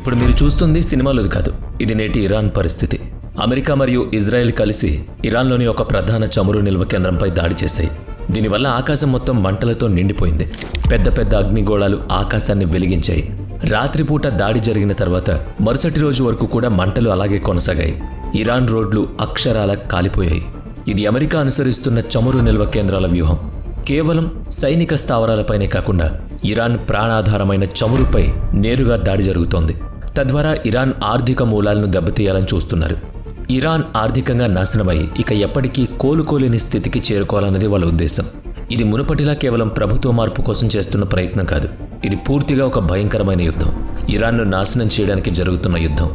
ఇప్పుడు మీరు చూస్తుంది సినిమాలోది కాదు, ఇది నేటి ఇరాన్ పరిస్థితి. అమెరికా మరియు ఇజ్రాయెల్ కలిసి ఇరాన్లోని ఒక ప్రధాన చమురు నిల్వ కేంద్రంపై దాడి చేశాయి. దీనివల్ల ఆకాశం మొత్తం మంటలతో నిండిపోయింది. పెద్ద పెద్ద అగ్నిగోళాలు ఆకాశాన్ని వెలిగించాయి. రాత్రిపూట దాడి జరిగిన తర్వాత మరుసటి రోజు వరకు కూడా మంటలు అలాగే కొనసాగాయి. ఇరాన్ రోడ్లు అక్షరాల కాలిపోయాయి. ఇది అమెరికా అనుసరిస్తున్న చమురు నిల్వ కేంద్రాల వ్యూహం. కేవలం సైనిక స్థావరాలపైనే కాకుండా ఇరాన్ ప్రాణాధారమైన చమురుపై నేరుగా దాడి జరుగుతోంది. తద్వారా ఇరాన్ ఆర్థిక మూలాలను దెబ్బతీయాలని చూస్తున్నారు. ఇరాన్ ఆర్థికంగా నాశనమై ఇక ఎప్పటికీ కోలుకోలేని స్థితికి చేరుకోవాలన్నది వాళ్ళ ఉద్దేశం. ఇది మునుపటిలా కేవలం ప్రభుత్వ మార్పు కోసం చేస్తున్న ప్రయత్నం కాదు. ఇది పూర్తిగా ఒక భయంకరమైన యుద్ధం. ఇరాన్ను నాశనం చేయడానికి జరుగుతున్న యుద్ధం.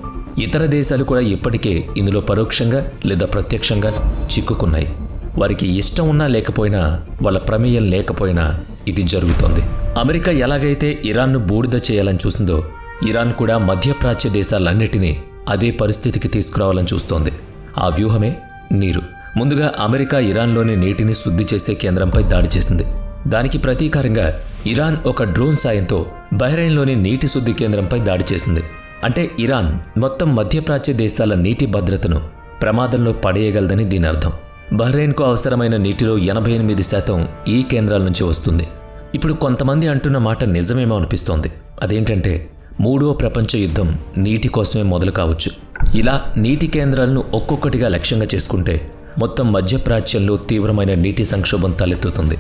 ఇతర దేశాలు కూడా ఇప్పటికే ఇందులో పరోక్షంగా లేదా ప్రత్యక్షంగా చిక్కుకున్నాయి. వారికి ఇష్టం ఉన్నా లేకపోయినా, వాళ్ళ ప్రమేయం లేకపోయినా ఇది జరుగుతోంది. అమెరికా ఎలాగైతే ఇరాన్ను బూడిద చేయాలని చూసిందో, ఇరాన్ కూడా మధ్యప్రాచ్య దేశాలన్నిటినీ అదే పరిస్థితికి తీసుకురావాలని చూస్తోంది. ఆ వ్యూహమే నీరు. ముందుగా అమెరికా ఇరాన్లోని నీటిని శుద్ధి చేసే కేంద్రంపై దాడి చేసింది. దానికి ప్రతీకారంగా ఇరాన్ ఒక డ్రోన్ సాయంతో బహ్రెయిన్లోని నీటి శుద్ధి కేంద్రంపై దాడి చేసింది. అంటే ఇరాన్ మొత్తం మధ్యప్రాచ్య దేశాల నీటి భద్రతను ప్రమాదంలో పడేయగలదని దీని అర్థం. బహ్రెయిన్కు అవసరమైన నీటిలో 88% ఈ కేంద్రాల నుంచి వస్తుంది. ఇప్పుడు కొంతమంది అంటున్న మాట నిజమేమో అనిపిస్తోంది. అదేంటంటే, మూడో ప్రపంచ యుద్ధం నీటి కోసమే మొదలు కావచ్చు. ఇలా నీటి కేంద్రాలను ఒక్కొక్కటిగా లక్ష్యంగా చేసుకుంటే మొత్తం మధ్యప్రాచ్యంలో తీవ్రమైన నీటి సంక్షోభం తలెత్తుతుంది.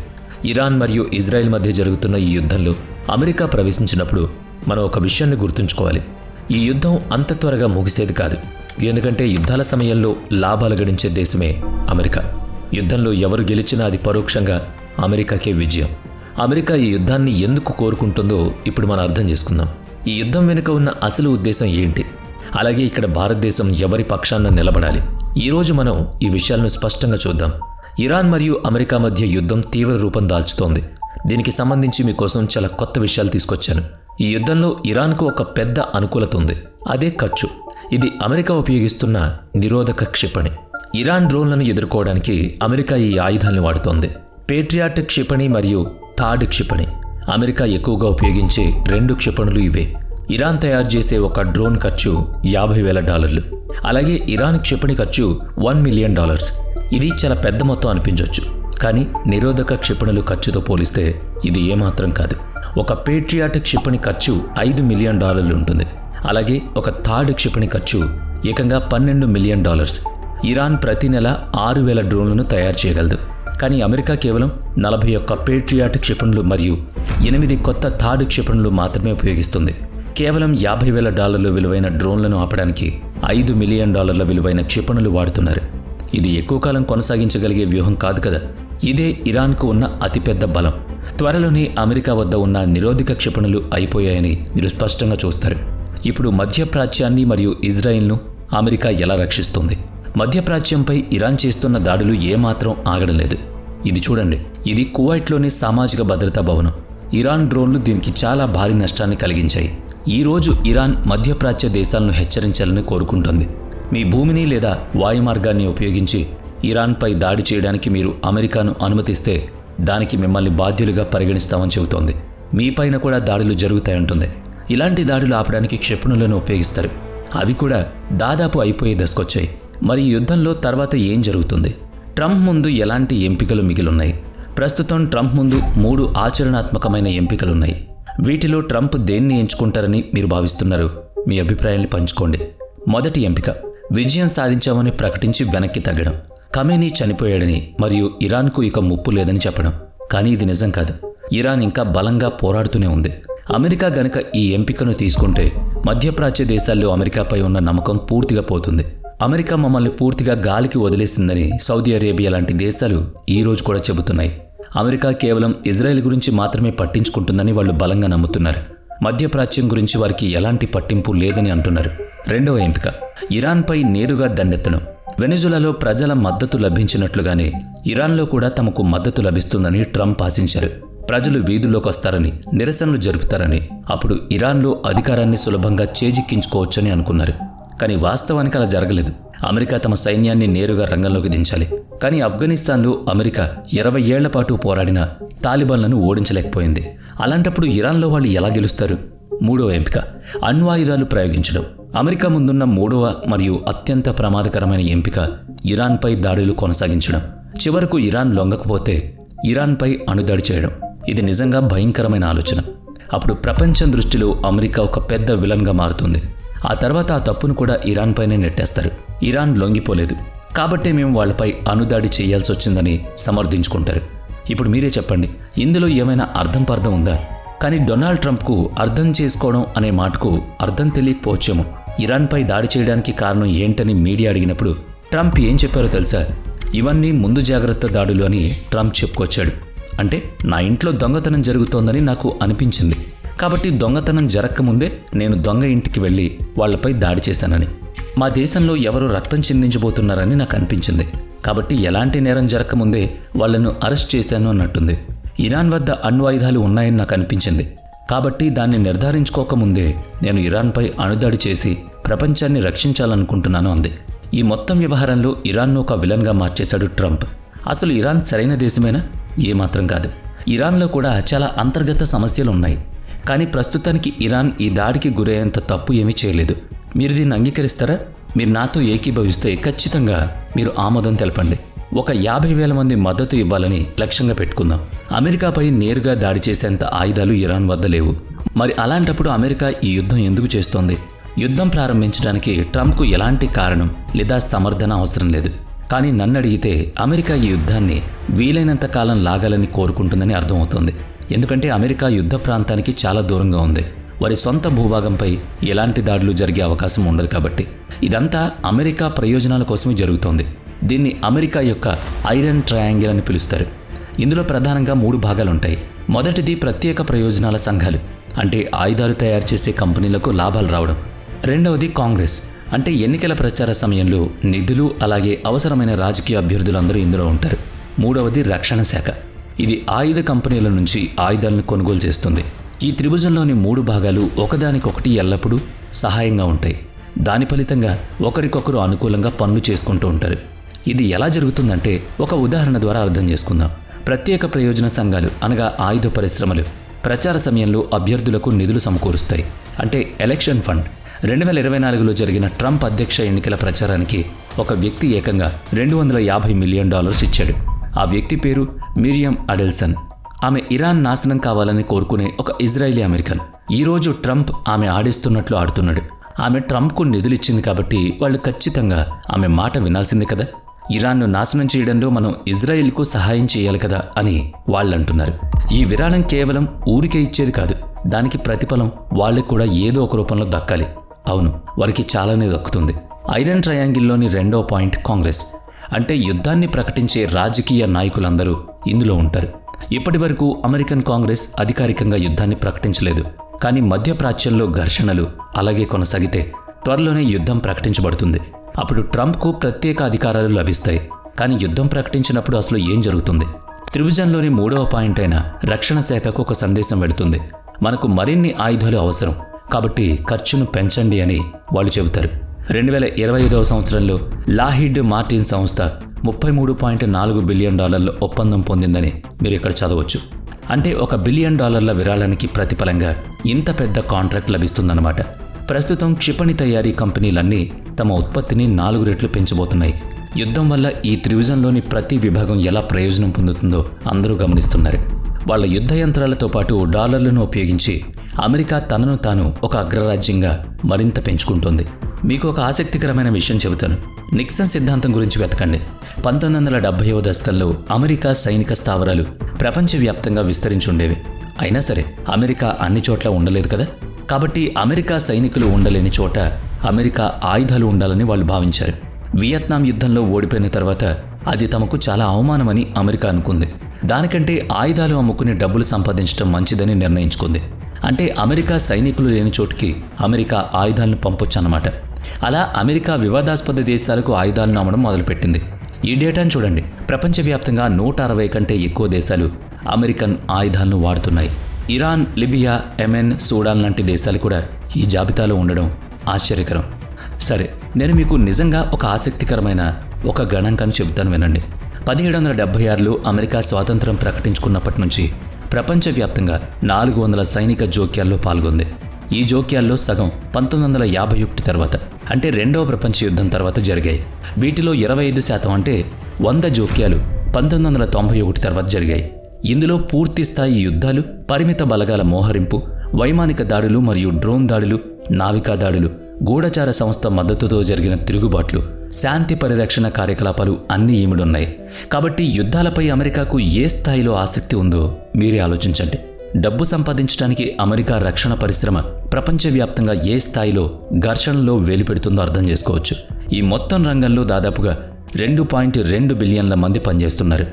ఇరాన్ మరియు ఇజ్రాయెల్ మధ్య జరుగుతున్న ఈ యుద్ధంలో అమెరికా ప్రవేశించినప్పుడు మనం ఒక విషయాన్ని గుర్తుంచుకోవాలి. ఈ యుద్ధం అంత త్వరగా ముగిసేది కాదు. ఎందుకంటే యుద్ధాల సమయంలో లాభాలు గడించే దేశమే అమెరికా. యుద్ధంలో ఎవరు గెలిచినా అది పరోక్షంగా అమెరికాకే విజయం. అమెరికా ఈ యుద్ధాన్ని ఎందుకు కోరుకుంటుందో ఇప్పుడు మనం అర్థం చేసుకుందాం. ఈ యుద్ధం వెనుక ఉన్న అసలు ఉద్దేశం ఏంటి? అలాగే ఇక్కడ భారతదేశం ఎవరి పక్షాన నిలబడాలి? ఈరోజు మనం ఈ విషయాలను స్పష్టంగా చూద్దాం. ఇరాన్ మరియు అమెరికా మధ్య యుద్ధం తీవ్ర రూపం దాల్చుతోంది. దీనికి సంబంధించి మీకోసం చాలా కొత్త విషయాలు తీసుకొచ్చాను. ఈ యుద్ధంలో ఇరాన్కు ఒక పెద్ద అనుకూలత ఉంది. అదే ఖర్చు. ఇది అమెరికా ఉపయోగిస్తున్న నిరోధక క్షిపణి. ఇరాన్ డ్రోన్లను ఎదుర్కోవడానికి అమెరికా ఈ ఆయుధాలను వాడుతోంది. పేట్రియాట్ క్షిపణి మరియు థాడ్ క్షిపణి. అమెరికా ఎక్కువగా ఉపయోగించే 2 క్షిపణులు ఇవే. ఇరాన్ తయారు చేసే ఒక డ్రోన్ ఖర్చు $50,000. అలాగే ఇరాన్ క్షిపణి ఖర్చు $1 మిలియన్. ఇది చాలా పెద్ద మొత్తం అనిపించవచ్చు, కానీ నిరోధక క్షిపణులు ఖర్చుతో పోలిస్తే ఇది ఏమాత్రం కాదు. ఒక పేట్రియాట్ క్షిపణి ఖర్చు $5 మిలియన్ ఉంటుంది. అలాగే ఒక థాడ్ క్షిపణి ఖర్చు ఏకంగా $12 మిలియన్. ఇరాన్ ప్రతి నెల 6,000 డ్రోన్లను తయారు చేయగలదు. కానీ అమెరికా కేవలం 41 పేట్రియాట్ క్షిపణులు మరియు 8 కొత్త థాడ్ క్షిపణులు మాత్రమే ఉపయోగిస్తుంది. కేవలం $50,000 విలువైన డ్రోన్లను ఆపడానికి $5 మిలియన్ విలువైన క్షిపణులు వాడుతున్నారు. ఇది ఎక్కువ కాలం కొనసాగించగలిగే వ్యూహం కాదు కదా. ఇదే ఇరాన్కు ఉన్న అతిపెద్ద బలం. త్వరలోనే అమెరికా వద్ద ఉన్న నిరోధక క్షిపణులు అయిపోయాయని మీరు స్పష్టంగా చూస్తారు. ఇప్పుడు మధ్యప్రాచ్యాన్ని మరియు ఇజ్రాయిల్ను అమెరికా ఎలా రక్షిస్తుంది? మధ్యప్రాచ్యంపై ఇరాన్ చేస్తున్న దాడులు ఏమాత్రం ఆగడం లేదు. ఇది చూడండి. ఇది కువైట్లోని సామాజిక భద్రతా భవనం. ఇరాన్ డ్రోన్లు దీనికి చాలా భారీ నష్టాన్ని కలిగించాయి. ఈరోజు ఇరాన్ మధ్యప్రాచ్య దేశాలను హెచ్చరించాలని కోరుకుంటుంది. మీ భూమిని లేదా వాయుమార్గాన్ని ఉపయోగించి ఇరాన్పై దాడి చేయడానికి మీరు అమెరికాను అనుమతిస్తే దానికి మిమ్మల్ని బాధ్యులుగా పరిగణిస్తామని చెబుతోంది. మీపైన కూడా దాడులు జరుగుతాయంటుంది. ఇలాంటి దాడులు ఆపడానికి క్షిపణులను ఉపయోగిస్తారు. అవి కూడా దాదాపు అయిపోయే దశకొచ్చాయి. మరి ఈ యుద్ధంలో తర్వాత ఏం జరుగుతుంది? ట్రంప్ ముందు ఎలాంటి ఎంపికలు మిగిలున్నాయి? ప్రస్తుతం ట్రంప్ ముందు 3 ఆచరణాత్మకమైన ఎంపికలున్నాయి. వీటిలో ట్రంప్ దేన్ని ఎంచుకుంటారని మీరు భావిస్తున్నారు? మీ అభిప్రాయాన్ని పంచుకోండి. మొదటి ఎంపిక, విజయం సాధించామని ప్రకటించి వెనక్కి తగ్గడం. ఖమేనీ చనిపోయాడని మరియు ఇరాన్కు ఇక ముప్పు లేదని చెప్పడం. కానీ ఇది నిజం కాదు. ఇరాన్ ఇంకా బలంగా పోరాడుతూనే ఉంది. అమెరికా గనక ఈ ఎంపికను తీసుకుంటే మధ్యప్రాచ్య దేశాల్లో అమెరికాపై ఉన్న నమ్మకం పూర్తిగా పోతుంది. అమెరికా మమ్మల్ని పూర్తిగా గాలికి వదిలేసిందని సౌదీ అరేబియా లాంటి దేశాలు ఈ రోజు కూడా చెబుతున్నాయి. అమెరికా కేవలం ఇజ్రాయెల్ గురించి మాత్రమే పట్టించుకుంటుందని వాళ్ళు బలంగా నమ్ముతున్నారు. మధ్యప్రాచ్యం గురించి వారికి ఎలాంటి పట్టింపు లేదని అంటున్నారు. రెండవ ఎంపిక, ఇరాన్పై నేరుగా దండెత్తడం. వెనిజులాలో ప్రజల మద్దతు లభించినట్లుగానే ఇరాన్లో కూడా తమకు మద్దతు లభిస్తుందని ట్రంప్ ఆశించారు. ప్రజలు వీధుల్లోకి వస్తారని, నిరసనలు జరుపుతారని, అప్పుడు ఇరాన్లో అధికారాన్ని సులభంగా చేజిక్కించుకోవచ్చని అనుకున్నారు. కానీ వాస్తవానికి అలా జరగలేదు. అమెరికా తమ సైన్యాన్ని నేరుగా రంగంలోకి దించాలి. కానీ ఆఫ్ఘనిస్తాన్లో అమెరికా 20 ఏళ్ల పాటు పోరాడిన తాలిబాన్లను ఓడించలేకపోయింది. అలాంటప్పుడు ఇరాన్లో వాళ్ళు ఎలా గెలుస్తారు? మూడవ ఎంపిక అణ్వాయుధాలు ప్రయోగించడం. అమెరికా ముందున్న మూడవ మరియు అత్యంత ప్రమాదకరమైన ఎంపిక ఇరాన్పై దాడులు కొనసాగించడం. చివరకు ఇరాన్ లొంగకపోతే ఇరాన్పై అణుదాడి చేయడం. ఇది నిజంగా భయంకరమైన ఆలోచన. అప్పుడు ప్రపంచం దృష్టిలో అమెరికా ఒక పెద్ద విలన్గా మారుతుంది. ఆ తర్వాత ఆ తప్పును కూడా ఇరాన్ పైనే నెట్టేస్తారు. ఇరాన్ లొంగిపోలేదు కాబట్టే మేము వాళ్లపై అణుదాడి చేయాల్సి వచ్చిందని సమర్థించుకుంటారు. ఇప్పుడు మీరే చెప్పండి, ఇందులో ఏమైనా అర్థం ఉందా? కానీ డొనాల్డ్ ట్రంప్కు అర్థం చేసుకోవడం అనే మాటకు అర్థం తెలియకపోవచ్చేమో. ఇరాన్పై దాడి చేయడానికి కారణం ఏంటని మీడియా అడిగినప్పుడు ట్రంప్ ఏం చెప్పారో తెలుసా? ఇవన్నీ ముందు జాగ్రత్త దాడులు అని ట్రంప్ చెప్పుకొచ్చాడు. అంటే నా ఇంట్లో దొంగతనం జరుగుతోందని నాకు అనిపించింది కాబట్టి దొంగతనం జరగకముందే నేను దొంగ ఇంటికి వెళ్ళి వాళ్లపై దాడి చేశానని. మా దేశంలో ఎవరు రక్తం చిందించబోతున్నారని నాకు అనిపించింది కాబట్టి ఎలాంటి నేరం జరగకముందే వాళ్లను అరెస్ట్ చేశాను అన్నట్టుంది. ఇరాన్ వద్ద అణ్వాయుధాలు ఉన్నాయని నాకు అనిపించింది కాబట్టి దాన్ని నిర్ధారించుకోకముందే నేను ఇరాన్పై అణుదాడి చేసి ప్రపంచాన్ని రక్షించాలనుకుంటున్నాను అంది. ఈ మొత్తం వ్యవహారంలో ఇరాన్ను ఒక విలన్గా మార్చేశాడు ట్రంప్. అసలు ఇరాన్ సరైన దేశమేనా? ఏమాత్రం కాదు. ఇరాన్లో కూడా చాలా అంతర్గత సమస్యలు ఉన్నాయి. కానీ ప్రస్తుతానికి ఇరాన్ ఈ దాడికి గురయ్యేంత తప్పు ఏమీ చేయలేదు. మీరు దీన్ని అంగీకరిస్తారా? మీరు నాతో ఏకీభవిస్తే ఖచ్చితంగా మీరు ఆమోదం తెలపండి. ఒక 50,000 మంది మద్దతు ఇవ్వాలని లక్ష్యంగా పెట్టుకుందాం. అమెరికాపై నేరుగా దాడి చేసేంత ఆయుధాలు ఇరాన్ వద్ద లేవు. మరి అలాంటప్పుడు అమెరికా ఈ యుద్ధం ఎందుకు చేస్తోంది? యుద్ధం ప్రారంభించడానికి ట్రంప్కు ఎలాంటి కారణం లేదా సమర్థన అవసరం లేదు. కానీ నన్ను అడిగితే అమెరికా ఈ యుద్ధాన్ని వీలైనంత కాలం లాగాలని కోరుకుంటుందని అర్థమవుతోంది. ఎందుకంటే అమెరికా యుద్ధ ప్రాంతానికి చాలా దూరంగా ఉంది. వారి సొంత భూభాగంపై ఎలాంటి దాడులు జరిగే అవకాశం ఉండదు కాబట్టి ఇదంతా అమెరికా ప్రయోజనాల కోసమే జరుగుతోంది. దీన్ని అమెరికా యొక్క ఐరన్ ట్రయాంగిల్ అని పిలుస్తారు. ఇందులో ప్రధానంగా 3 భాగాలుంటాయి. మొదటిది ప్రత్యేక ప్రయోజనాల సంఘాలు, అంటే ఆయుధాలు తయారు చేసే కంపెనీలకు లాభాలు రావడం. రెండవది కాంగ్రెస్, అంటే ఎన్నికల ప్రచార సమయంలో నిధులు అలాగే అవసరమైన రాజకీయ అభ్యర్థులందరూ ఇందులో ఉంటారు. మూడవది రక్షణ శాఖ, ఇది ఆయుధ కంపెనీల నుంచి ఆయుధాలను కొనుగోలు చేస్తుంది. ఈ త్రిభుజంలోని 3 భాగాలు ఒకదానికొకటి ఎల్లప్పుడూ సహాయంగా ఉంటాయి. దాని ఫలితంగా ఒకరికొకరు అనుకూలంగా పనులు చేసుకుంటూ ఉంటారు. ఇది ఎలా జరుగుతుందంటే ఒక ఉదాహరణ ద్వారా అర్థం చేసుకుందాం. ప్రత్యేక ప్రయోజన సంఘాలు అనగా ఆయుధ పరిశ్రమలు ప్రచార సమయంలో అభ్యర్థులకు నిధులు సమకూరుస్తాయి. అంటే ఎలక్షన్ ఫండ్. 2024లో జరిగిన ట్రంప్ అధ్యక్ష ఎన్నికల ప్రచారానికి ఒక వ్యక్తి ఏకంగా $250 మిలియన్ ఇచ్చాడు. ఆ వ్యక్తి పేరు మిరియం అడెల్సన్. ఆమె ఇరాన్ నాశనం కావాలని కోరుకునే ఒక ఇజ్రాయిలీ అమెరికన్. ఈరోజు ట్రంప్ ఆమె ఆడిస్తున్నట్లు ఆడుతున్నాడు. ఆమె ట్రంప్కు నిధులిచ్చింది కాబట్టి వాళ్ళు ఖచ్చితంగా ఆమె మాట వినాల్సిందే కదా. ఇరాన్ను నాశనం చేయడంలో మనం ఇజ్రాయిల్కు సహాయం చేయాలి కదా అని వాళ్ళంటున్నారు. ఈ విరాళం కేవలం ఊరికే ఇచ్చేది కాదు, దానికి ప్రతిఫలం వాళ్ళకి కూడా ఏదో ఒక రూపంలో దక్కాలి. అవును, వారికి చాలానే దక్కుతుంది. ఐరన్ ట్రయాంగిల్లోని 2వ పాయింట్ కాంగ్రెస్, అంటే యుద్ధాన్ని ప్రకటించే రాజకీయ నాయకులందరూ ఇందులో ఉంటారు. ఇప్పటి వరకు అమెరికన్ కాంగ్రెస్ అధికారికంగా యుద్ధాన్ని ప్రకటించలేదు. కానీ మధ్యప్రాచ్యంలో ఘర్షణలు అలాగే కొనసాగితే త్వరలోనే యుద్ధం ప్రకటించబడుతుంది. అప్పుడు ట్రంప్కు ప్రత్యేక అధికారాలు లభిస్తాయి. కానీ యుద్ధం ప్రకటించినప్పుడు అసలు ఏం జరుగుతుంది? త్రిభుజంలోని 3వ పాయింట్ అయిన రక్షణ శాఖకు ఒక సందేశం వెళుతుంది. మనకు మరిన్ని ఆయుధాలు అవసరం కాబట్టి ఖర్చును పెంచండి అని వాళ్ళు చెబుతారు. 2025వ సంవత్సరంలో లాహిడ్ మార్టిన్ సంస్థ $33.4 బిలియన్ ఒప్పందం పొందిందని మీరు ఇక్కడ చదవచ్చు. అంటే $1 బిలియన్ విరాళానికి ప్రతిఫలంగా ఇంత పెద్ద కాంట్రాక్ట్ లభిస్తుందన్నమాట. ప్రస్తుతం క్షిపణి తయారీ కంపెనీలన్నీ తమ ఉత్పత్తిని 4 రెట్లు పెంచబోతున్నాయి. యుద్ధం వల్ల ఈ త్రిభుజంలోని ప్రతి విభాగం ఎలా ప్రయోజనం పొందుతుందో అందరూ గమనిస్తున్నారు. వాళ్ళ యుద్ధ యంత్రాలతో పాటు డాలర్లను ఉపయోగించి అమెరికా తనను తాను ఒక అగ్రరాజ్యంగా మరింత పెంచుకుంటోంది. మీకు ఒక ఆసక్తికరమైన విషయం చెబుతాను. నిక్సన్ సిద్ధాంతం గురించి వెతకండి. 1970వ దశకంలో అమెరికా సైనిక స్థావరాలు ప్రపంచవ్యాప్తంగా విస్తరించుండేవి. అయినా సరే అమెరికా అన్ని చోట్ల ఉండలేదు కదా. కాబట్టి అమెరికా సైనికులు ఉండలేని చోట అమెరికా ఆయుధాలు ఉండాలని వాళ్ళు భావించారు. వియత్నాం యుద్ధంలో ఓడిపోయిన తర్వాత అది తమకు చాలా అవమానమని అమెరికా అనుకుంది. దానికంటే ఆయుధాలు అమ్ముకుని డబ్బులు సంపాదించడం మంచిదని నిర్ణయించుకుంది. అంటే అమెరికా సైనికులు లేని చోటుకి అమెరికా ఆయుధాలను పంపొచ్చన్నమాట. అలా అమెరికా వివాదాస్పద దేశాలకు ఆయుధాలను అమ్మడం మొదలుపెట్టింది. ఈ డేటాను చూడండి. ప్రపంచవ్యాప్తంగా 160 కంటే ఎక్కువ దేశాలు అమెరికన్ ఆయుధాలను వాడుతున్నాయి. ఇరాన్, లిబియా, యెమెన్, సూడాన్ లాంటి దేశాలు కూడా ఈ జాబితాలో ఉండడం ఆశ్చర్యకరం. సరే, నేను మీకు నిజంగా ఒక ఆసక్తికరమైన ఒక గణాంకాన్ని చెబుతాను వినండి. 1776లో అమెరికా స్వాతంత్రం ప్రకటించుకున్నప్పటి నుంచి ప్రపంచవ్యాప్తంగా 400 సైనిక జోక్యాల్లో పాల్గొంది. ఈ జోక్యాల్లో సగం 1951 తర్వాత అంటే రెండవ ప్రపంచ యుద్ధం తర్వాత జరిగాయి. వీటిలో 25% అంటే 100 జోక్యాలు 1991 తర్వాత జరిగాయి. ఇందులో పూర్తి స్థాయి యుద్ధాలు, పరిమిత బలగాల మోహరింపు, వైమానిక దాడులు మరియు డ్రోన్ దాడులు, నావికా దాడులు, గూఢచార సంస్థ మద్దతుతో జరిగిన తిరుగుబాట్లు, శాంతి పరిరక్షణ కార్యకలాపాలు అన్నీ ఈమిడున్నాయి. కాబట్టి యుద్ధాలపై అమెరికాకు ఏ స్థాయిలో ఆసక్తి ఉందో మీరే ఆలోచించండి. డబ్బు సంపాదించడానికి అమెరికా రక్షణ పరిశ్రమ ప్రపంచవ్యాప్తంగా ఏ స్థాయిలో ఘర్షణలో వేలిపెడుతుందో అర్థం చేసుకోవచ్చు. ఈ మొత్తం రంగంలో దాదాపుగా 2.2 బిలియన్ల మంది పనిచేస్తున్నారు.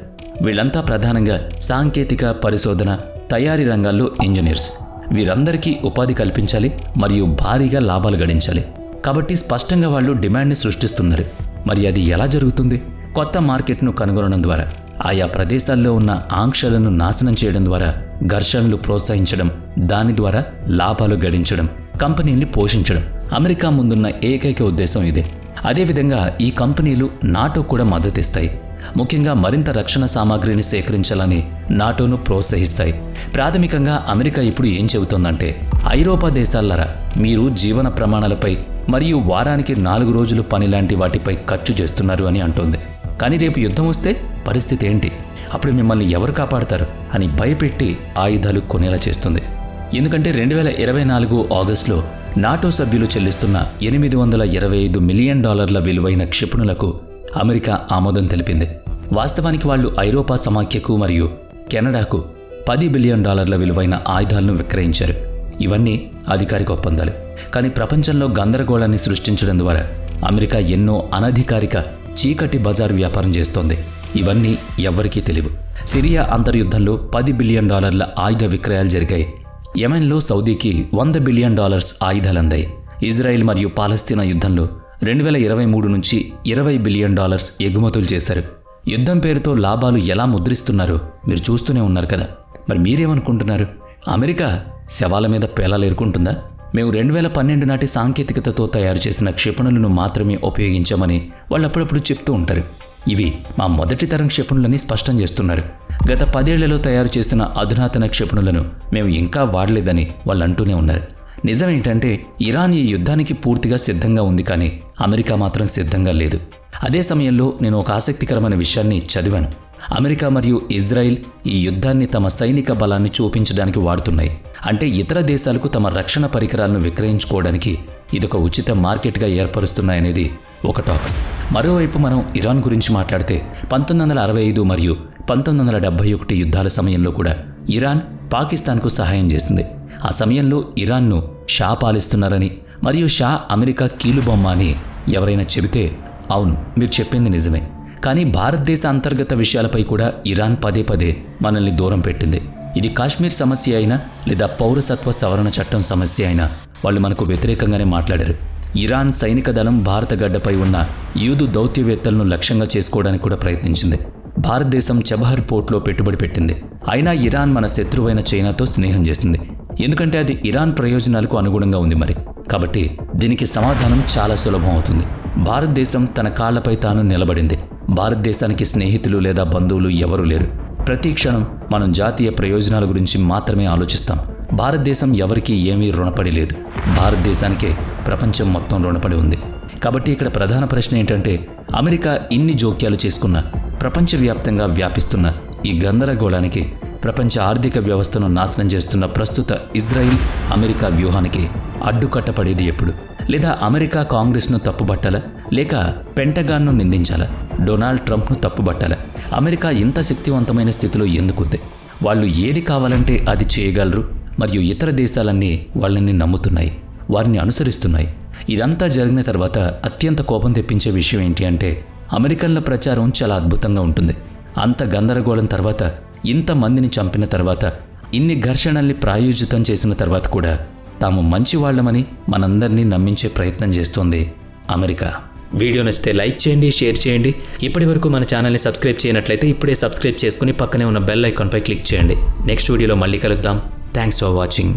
వీళ్ళంతా ప్రధానంగా సాంకేతిక, పరిశోధన, తయారీ రంగాల్లో ఇంజనీర్స్. వీరందరికీ ఉపాధి కల్పించాలి మరియు భారీగా లాభాలు గడించాలి. కాబట్టి స్పష్టంగా వాళ్ళు డిమాండ్ని సృష్టిస్తున్నారు. మరి అది ఎలా జరుగుతుంది? కొత్త మార్కెట్ను కనుగొనడం ద్వారా, ఆయా ప్రదేశాల్లో ఉన్న ఆంక్షలను నాశనం చేయడం ద్వారా, ఘర్షణలు ప్రోత్సహించడం, దాని ద్వారా లాభాలు గడించడం, కంపెనీల్ని పోషించడం అమెరికా ముందున్న ఏకైక ఉద్దేశం ఇదే. అదేవిధంగా ఈ కంపెనీలు నాటో కూడా మద్దతిస్తాయి. ముఖ్యంగా మరింత రక్షణ సామాగ్రిని సేకరించాలని నాటోను ప్రోత్సహిస్తాయి. ప్రాథమికంగా అమెరికా ఇప్పుడు ఏం చెబుతోందంటే, ఐరోపా దేశాలరా, మీరు జీవన ప్రమాణాలపై మరియు వారానికి 4 రోజులు పని లాంటి వాటిపై ఖర్చు చేస్తున్నారు అని అంటోంది. కానీ రేపు యుద్ధం వస్తే పరిస్థితి ఏంటి? అప్పుడు మిమ్మల్ని ఎవరు కాపాడతారు అని భయపెట్టి ఆయుధాలు కొనేలా చేస్తుంది. ఎందుకంటే 2024 ఆగస్టులో నాటో సభ్యులు చెల్లిస్తున్న $825 మిలియన్ విలువైన క్షిపణులకు అమెరికా ఆమోదం తెలిపింది. వాస్తవానికి వాళ్ళు ఐరోపా సమాఖ్యకు మరియు కెనడాకు $10 బిలియన్ విలువైన ఆయుధాలను విక్రయించారు. ఇవన్నీ అధికారిక ఒప్పందాలు. కానీ ప్రపంచంలో గందరగోళాన్ని సృష్టించడం ద్వారా అమెరికా ఎన్నో అనధికారిక చీకటి బజారు వ్యాపారం చేస్తోంది. ఇవన్నీ ఎవ్వరికీ తెలియవు. సిరియా అంతర్యుద్ధంలో $10 బిలియన్ ఆయుధ విక్రయాలు జరిగాయి. యెమెన్లో సౌదీకి $100 బిలియన్ ఆయుధాలు అందాయి. ఇజ్రాయెల్ మరియు పాలస్తీనా యుద్ధంలో 2023 నుంచి $20 బిలియన్ ఎగుమతులు చేశారు. యుద్ధం పేరుతో లాభాలు ఎలా ముద్రిస్తున్నారో మీరు చూస్తూనే ఉన్నారు కదా. మరి మీరేమనుకుంటున్నారు? అమెరికా శవాల మీద పేలాలు ఎరుకుంటుందా? మేము 2012 నాటి సాంకేతికతతో తయారు చేసిన క్షిపణులను మాత్రమే ఉపయోగించామని వాళ్ళు అప్పుడప్పుడు చెప్తూ ఉంటారు. ఇవి మా మొదటి తరం క్షిపణులని స్పష్టం చేస్తున్నారు. గత 10 ఏళ్లలో తయారు చేస్తున్న అధునాతన క్షిపణులను మేము ఇంకా వాడలేదని వాళ్ళు అంటూనే ఉన్నారు. నిజమేంటంటే ఇరాన్ ఈ యుద్ధానికి పూర్తిగా సిద్ధంగా ఉంది, కానీ అమెరికా మాత్రం సిద్ధంగా లేదు. అదే సమయంలో నేను ఒక ఆసక్తికరమైన విషయాన్ని చదివాను. అమెరికా మరియు ఇజ్రాయిల్ ఈ యుద్ధాన్ని తమ సైనిక బలాన్ని చూపించడానికి వాడుతున్నాయి. అంటే ఇతర దేశాలకు తమ రక్షణ పరికరాలను విక్రయించుకోవడానికి ఇదొక ఉచిత మార్కెట్గా ఏర్పరుస్తున్నాయనేది ఒక టాక్. మరోవైపు మనం ఇరాన్ గురించి మాట్లాడితే 1965 మరియు 1971 యుద్ధాల సమయంలో కూడా ఇరాన్ పాకిస్తాన్కు సహాయం చేసింది. ఆ సమయంలో ఇరాన్ను షా పాలిస్తున్నారని మరియు షా అమెరికా కీలుబొమ్మ అని ఎవరైనా చెబితే అవును, మీరు చెప్పింది నిజమే. కానీ భారతదేశ అంతర్గత విషయాలపై కూడా ఇరాన్ పదే పదే మనల్ని దూరం పెట్టింది. ఇది కాశ్మీర్ సమస్య అయినా లేదా పౌరసత్వ సవరణ చట్టం సమస్య అయినా వాళ్ళు మనకు వ్యతిరేకంగానే మాట్లాడారు. ఇరాన్ సైనిక దళం భారత గడ్డపై ఉన్న యూదు దౌత్యవేత్తలను లక్ష్యంగా చేసుకోవడానికి కూడా ప్రయత్నించింది. భారతదేశం చబహర్ పోర్ట్లో పెట్టుబడి పెట్టింది. అయినా ఇరాన్ మన శత్రువైన చైనాతో స్నేహం చేసింది. ఎందుకంటే అది ఇరాన్ ప్రయోజనాలకు అనుగుణంగా ఉంది మరి. కాబట్టి దీనికి సమాధానం చాలా సులభం అవుతుంది. భారతదేశం తన కాళ్లపై తాను నిలబడింది. భారతదేశానికి స్నేహితులు లేదా బంధువులు ఎవరూ లేరు. ప్రతి క్షణం మనం జాతీయ ప్రయోజనాల గురించి మాత్రమే ఆలోచిస్తాం. భారతదేశం ఎవరికీ ఏమీ రుణపడి లేదు. భారతదేశానికే ప్రపంచం మొత్తం రుణపడి ఉంది. కాబట్టి ఇక్కడ ప్రధాన ప్రశ్న ఏంటంటే, అమెరికా ఇన్ని జోక్యాలు చేసుకున్న ప్రపంచవ్యాప్తంగా వ్యాపిస్తున్న ఈ గందరగోళానికి, ప్రపంచ ఆర్థిక వ్యవస్థను నాశనం చేస్తున్న ప్రస్తుత ఇజ్రాయిల్ అమెరికా వ్యూహానికి అడ్డుకట్టపడేది ఎప్పుడు? లేదా అమెరికా కాంగ్రెస్ను తప్పుబట్టాలా, లేక పెంటగాన్ను నిందించాలా, డొనాల్డ్ ట్రంప్ను తప్పుబట్టాలా? అమెరికా ఇంత శక్తివంతమైన స్థితిలో ఎందుకుంది? వాళ్ళు ఏది కావాలంటే అది చేయగలరు మరియు ఇతర దేశాలన్నీ వాళ్ళని నమ్ముతున్నాయి, వారిని అనుసరిస్తున్నాయి. ఇదంతా జరిగిన తర్వాత అత్యంత కోపం తెప్పించే విషయం ఏంటి అంటే, అమెరికన్ల ప్రచారం చాలా అద్భుతంగా ఉంటుంది. అంత గందరగోళం తర్వాత, ఇంతమందిని చంపిన తర్వాత, ఇన్ని ఘర్షణల్ని ప్రాయోజితం చేసిన తర్వాత కూడా తాము మంచివాళ్లమని మనందరినీ నమ్మించే ప్రయత్నం చేస్తోంది అమెరికా. వీడియో నచ్చితే లైక్ చేయండి, షేర్ చేయండి. ఇప్పటివరకు మన ఛానల్ని సబ్స్క్రైబ్ చేయనట్లయితే ఇప్పుడే సబ్స్క్రైబ్ చేసుకుని పక్కనే ఉన్న బెల్ ఐకాన్పై క్లిక్ చేయండి. నెక్స్ట్ వీడియోలో మళ్ళీ కలుద్దాం. Thanks for watching.